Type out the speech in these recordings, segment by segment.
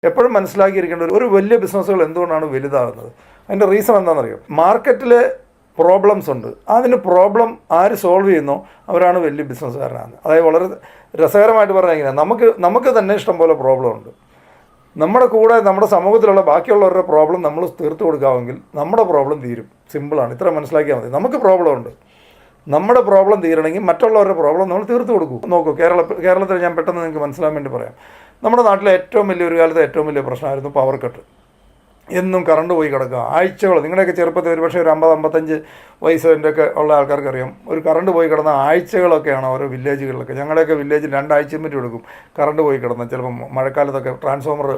എപ്പോഴും മനസ്സിലാക്കിയിരിക്കേണ്ട ഒരു വലിയ ബിസിനസ്സുകൾ എന്തുകൊണ്ടാണ് വലുതാകുന്നത്, അതിൻ്റെ റീസൺ എന്താണെന്നറിയോ? മാർക്കറ്റിലെ പ്രോബ്ലംസ് ഉണ്ട്. അതിന് പ്രോബ്ലം ആര് സോൾവ് ചെയ്യുന്നോ അവരാണ് വലിയ ബിസിനസ്സുകാരനാണ്. അതായത് വളരെ രസകരമായിട്ട് പറഞ്ഞാൽ ഇങ്ങനെ, നമുക്ക് തന്നെ ഇഷ്ടംപോലെ പ്രോബ്ലം ഉണ്ട്. നമ്മുടെ കൂടെ നമ്മുടെ സമൂഹത്തിലുള്ള ബാക്കിയുള്ളവരുടെ പ്രോബ്ലം നമ്മൾ തീർത്തു കൊടുക്കാമെങ്കിൽ നമ്മുടെ പ്രോബ്ലം തീരും. സിമ്പിളാണ്, ഇത്ര മനസ്സിലാക്കിയാൽ മതി. നമുക്ക് പ്രോബ്ലം ഉണ്ട്, നമ്മുടെ പ്രോബ്ലം തീരണമെങ്കിൽ മറ്റുള്ളവരുടെ പ്രോബ്ലം നമ്മൾ തീർത്തു കൊടുക്കും. നോക്കൂ, കേരളത്തിൽ ഞാൻ പെട്ടെന്ന് നിങ്ങൾക്ക് മനസ്സിലാൻ വേണ്ടി പറയാം. നമ്മുടെ നാട്ടിലെ ഒരു കാലത്തെ ഏറ്റവും വലിയ പ്രശ്നമായിരുന്നു പവർ കട്ട്. എന്നും കറണ്ട് പോയി കിടക്കുക ആഴ്ചകൾ. നിങ്ങളുടെയൊക്കെ ചെറുപ്പത്തിൽ ഒരുപക്ഷെ ഒരു 50-55 വയസ്സിൻ്റെയൊക്കെ ഉള്ള ആൾക്കാർക്കറിയാം, ഒരു കറണ്ട് പോയി കിടന്ന ആഴ്ചകളൊക്കെയാണ് ഓരോ വില്ലേജുകളിലൊക്കെ. ഞങ്ങളുടെയൊക്കെ വില്ലേജിൽ 2 ആഴ്ചയും പറ്റി എടുക്കും കറണ്ട് പോയി കിടന്ന. ചിലപ്പം മഴക്കാലത്തൊക്കെ ട്രാൻസ്ഫോമർ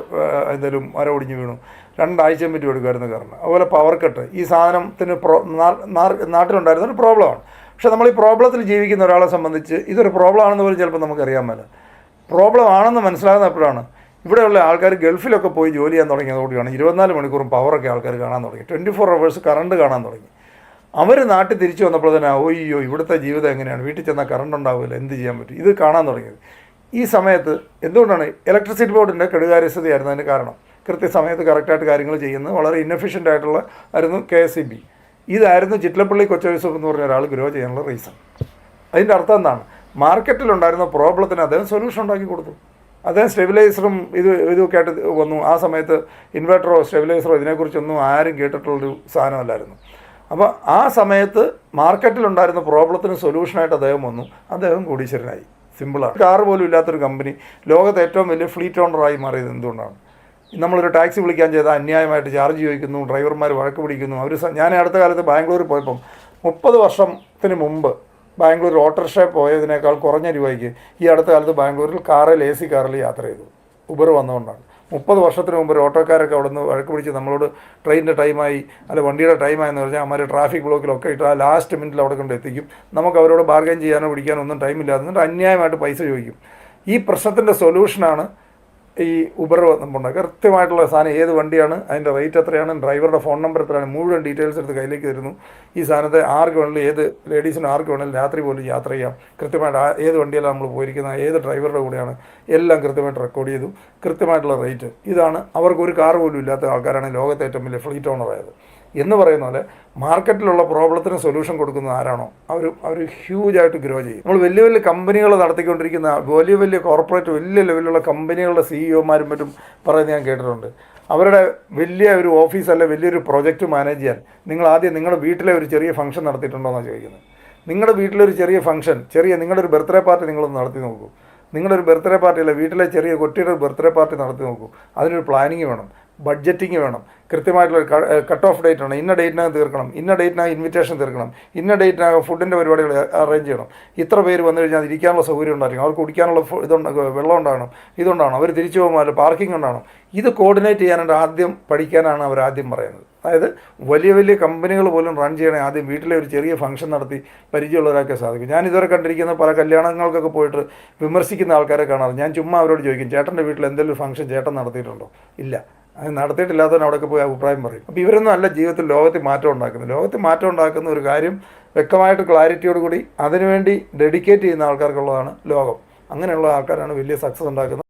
എന്തെങ്കിലും മര ഒടിഞ്ഞ് വീണു 2 ആഴ്ചയും പറ്റി എടുക്കുമായിരുന്നു കറണ്ട്. അതുപോലെ പവർ കട്ട് ഈ സാധനത്തിന് നാട്ടിലുണ്ടായിരുന്ന ഒരു പ്രോബ്ലമാണ്. പക്ഷേ നമ്മൾ ഈ പ്രോബ്ലത്തിൽ ജീവിക്കുന്ന ഒരാളെ സംബന്ധിച്ച് ഇതൊരു പ്രോബ്ലം ആണെന്ന് പോലും ചിലപ്പോൾ നമുക്കറിയാൻ മേല. പ്രോബ്ലം ആണെന്ന് മനസ്സിലാകുന്ന എപ്പോഴാണ് ഇവിടെയുള്ള ആൾക്കാർ ഗൾഫിലൊക്കെ പോയി ജോലി ചെയ്യാൻ തുടങ്ങിയതോടെയാണ് 24 മണിക്കൂറും പവറൊക്കെ ആൾക്കാർ കാണാൻ തുടങ്ങി, 24 hours കറണ്ട് കാണാൻ തുടങ്ങി. അവർ നാട്ടിൽ തിരിച്ചു വന്നപ്പോൾ തന്നെ ഓയ്യോ ഇവിടുത്തെ ജീവിതം എങ്ങനെയാണ്, വീട്ടിൽ ചെന്നാൽ കറണ്ട് ഉണ്ടാവില്ല, എന്ത് ചെയ്യാൻ പറ്റും, ഇത് കാണാൻ തുടങ്ങിയത്. ഈ സമയത്ത് എന്തുകൊണ്ടാണ് ഇലക്ട്രിസിറ്റി ബോർഡിൻ്റെ കെടുകാര്യസ്ഥതയായിരുന്നു അതിന് കാരണം. കൃത്യസമയത്ത് കറക്റ്റായിട്ട് കാര്യങ്ങൾ ചെയ്യുന്നത് വളരെ ഇന്നെഫിഷ്യൻ്റ് ആയിട്ടുള്ള ആയിരുന്നു KSEB. ഇതായിരുന്നു ചിറ്റലപ്പള്ളി കൊച്ചയൂസഫ് എന്ന് പറഞ്ഞ ഒരാൾ ഗ്രോ ചെയ്യാനുള്ള റീസൺ. അതിൻ്റെ അർത്ഥം എന്താണ്? മാർക്കറ്റിലുണ്ടായിരുന്ന പ്രോബ്ലത്തിന് അദ്ദേഹം സൊല്യൂഷൻ ഉണ്ടാക്കി കൊടുത്തു. അദ്ദേഹം സ്റ്റെബിലൈസറും ഇതൊക്കെ ആയിട്ട് വന്നു. ആ സമയത്ത് ഇൻവെർട്ടറോ സ്റ്റെബിലൈസറോ ഇതിനെക്കുറിച്ചൊന്നും ആരും കേട്ടിട്ടുള്ളൊരു സാധനമല്ലായിരുന്നു. അപ്പോൾ ആ സമയത്ത് മാർക്കറ്റിലുണ്ടായിരുന്ന പ്രോബ്ലത്തിന് സൊല്യൂഷനായിട്ട് അദ്ദേഹം വന്നു. അദ്ദേഹം കോടീശ്വരനായി. സിമ്പിളാണ്. കാർ പോലും ഇല്ലാത്തൊരു കമ്പനി ലോകത്തെ ഏറ്റവും വലിയ ഫ്ലീറ്റ് ഓണറായി മാറിയത് എന്തുകൊണ്ടാണ്? നമ്മളൊരു ടാക്സി വിളിക്കാൻ ചെയ്താൽ അന്യായമായിട്ട് ചാർജ് ചോദിക്കുന്നു, ഡ്രൈവർമാർ വഴക്ക് പിടിക്കുന്നു. ഞാൻ അടുത്ത കാലത്ത് ബാംഗ്ലൂർ പോയപ്പം 30 വർഷത്തിന് മുമ്പ് ബാംഗ്ലൂർ ഓട്ടോറിക്ഷ പോയതിനേക്കാൾ കുറഞ്ഞ രൂപയ്ക്ക് ഈ അടുത്ത കാലത്ത് ബാംഗ്ലൂരിൽ AC കാറിൽ യാത്ര ചെയ്തു. ഉബർ വന്നുകൊണ്ടാണ്. 30 വർഷത്തിന് മുമ്പ് ഒരു ഓട്ടോക്കാരൊക്കെ അവിടെ നിന്ന് വഴക്ക് പിടിച്ച് നമ്മളോട് ട്രെയിനിൻ്റെ ടൈമായി അല്ല വണ്ടിയുടെ ടൈമായെന്ന് പറഞ്ഞാൽ അമ്മ ട്രാഫിക് ബ്ലോക്കിലൊക്കെ ഇട്ട് ആ ലാസ്റ്റ് മിനിറ്റിൽ അവിടെ കൊണ്ട് എത്തിക്കും. നമുക്ക് അവരോട് ബാർഗൈൻ ചെയ്യാനോ പിടിക്കാനോ ഒന്നും ടൈമില്ലാതെ എന്നിട്ട് അന്യായമായിട്ട് പൈസ ചോദിക്കും. ഈ പ്രശ്നത്തിൻ്റെ സൊല്യൂഷനാണ് ഈ ഉബർ വന്നപ്പോൾ കൃത്യമായിട്ടുള്ള സാധനം, ഏത് വണ്ടിയാണ്, അതിൻ്റെ റേറ്റ് എത്രയാണ്, ഡ്രൈവറുടെ ഫോൺ നമ്പർ എത്രയാണ്, മുഴുവൻ ഡീറ്റെയിൽസ് എടുത്ത് കയ്യിലേക്ക് തരുന്നു. ഈ സാധനത്തെ ആർക്ക് വേണമെങ്കിലും, ഏത് ലേഡീസിനും ആർക്ക് വേണമെങ്കിലും രാത്രി പോലും യാത്ര ചെയ്യാം. കൃത്യമായിട്ട് ഏത് വണ്ടിയിലാണ് നമ്മൾ പോയിരിക്കുന്നത്, ഏത് ഡ്രൈവറുടെ കൂടെയാണ്, എല്ലാം കൃത്യമായിട്ട് റെക്കോർഡ് ചെയ്തു. കൃത്യമായിട്ടുള്ള റേറ്റ്. ഇതാണ്. അവർക്ക് ഒരു കാർ പോലും ഇല്ലാത്ത ആൾക്കാരാണ് ലോകത്തെ ഏറ്റവും വലിയ ഫ്ലീറ്റ് ഓണറായത്. എന്ന് പറയുന്ന പോലെ മാർക്കറ്റിലുള്ള പ്രോബ്ലത്തിന് സൊല്യൂഷൻ കൊടുക്കുന്നത് ആരാണോ അവർ ഹ്യൂജായിട്ട് ഗ്രോ ചെയ്യും. നമ്മൾ വലിയ വലിയ കമ്പനികൾ നടത്തിക്കൊണ്ടിരിക്കുന്ന വലിയ കോർപ്പറേറ്റ് വലിയ ലെവലിലുള്ള കമ്പനികളുടെ CEOമാരും മറ്റും പറയുന്നത് ഞാൻ കേട്ടിട്ടുണ്ട്. അവരുടെ വലിയ ഒരു ഓഫീസ് അല്ലെ വലിയൊരു പ്രൊജക്റ്റ് മാനേജ് ചെയ്യാൻ നിങ്ങൾ ആദ്യം നിങ്ങളുടെ വീട്ടിലെ ഒരു ചെറിയ ഫംഗ്ഷൻ നടത്തിയിട്ടുണ്ടോ എന്നാണ് ചോദിക്കുന്നത്. നിങ്ങളുടെ വീട്ടിലൊരു ചെറിയ ഫംഗ്ഷൻ, നിങ്ങളുടെ ഒരു ബർത്ത്ഡേ പാർട്ടി നിങ്ങളൊന്ന് നടത്തി നോക്കൂ. നിങ്ങളൊരു ബർത്ത്ഡേ പാർട്ടി അല്ല, വീട്ടിലെ ചെറിയ കുട്ടിയുടെ ഒരു ബർത്ത്ഡേ പാർട്ടി നടത്തി നോക്കൂ. അതിനൊരു പ്ലാനിങ് വേണം, ബഡ്ജറ്റിങ് വേണം, കൃത്യമായിട്ടുള്ള കട്ട് ഓഫ് ഡേറ്റ് ആണ്. ഇന്ന ഡേറ്റിനകം തീർക്കണം, ഇന്ന ഡേറ്റിനകം ഇൻവിറ്റേഷൻ തീർക്കണം, ഇന്ന ഡേറ്റിനകം ഫുഡിൻ്റെ പരിപാടികൾ അറേഞ്ച് ചെയ്യണം. ഇത്ര പേര് വന്നു കഴിഞ്ഞാൽ ഇരിക്കാനുള്ള സൗകര്യം ഉണ്ടായിരിക്കും, അവർക്ക് കുടിക്കാനുള്ള വെള്ളം ഉണ്ടാകണം, ഇതുണ്ടാകണം, അവർ തിരിച്ചു പോകുമ്പോൾ പാർക്കിംഗ് ഉണ്ടാകണം. ഇത് കോർഡിനേറ്റ് ചെയ്യാനായിട്ട് ആദ്യം പഠിക്കാനാണ് അവർ ആദ്യം പറയുന്നത്. അതായത് വലിയ കമ്പനികൾ പോലും റൺ ചെയ്യണേ ആദ്യം വീട്ടിലെ ഒരു ചെറിയ ഫംഗ്ഷൻ നടത്തി പരിചയമുള്ളവരൊക്കെ സാധിക്കും. ഞാൻ ഇതുവരെ കണ്ടിരിക്കുന്ന പല കല്യാണങ്ങൾക്കൊക്കെ പോയിട്ട് വിമർശിക്കുന്ന ആൾക്കാരെ കാണാറ്. ഞാൻ ചുമ്മാ അവരോട് ചോദിക്കും, ചേട്ടൻ്റെ വീട്ടിൽ എന്തെങ്കിലും ഒരു ഫംഗ്ഷൻ ചേട്ടൻ നടത്തിയിട്ടുണ്ടോ? ഇല്ല. അത് നടത്തിയിട്ടില്ലാത്തവൻ അവിടെയൊക്കെ പോയി അഭിപ്രായം പറയും. അപ്പോൾ ഇവരൊന്നും അല്ല ജീവിതത്തിൽ ലോകത്തിൽ മാറ്റം ഉണ്ടാക്കുന്ന ഒരു കാര്യം വ്യക്തമായിട്ട് ക്ലാരിറ്റിയോട് കൂടി അതിനുവേണ്ടി ഡെഡിക്കേറ്റ് ചെയ്യുന്ന ആൾക്കാർക്കുള്ളതാണ് ലോകം. അങ്ങനെയുള്ള ആൾക്കാരാണ് വലിയ സക്സസ് ഉണ്ടാക്കുന്നത്.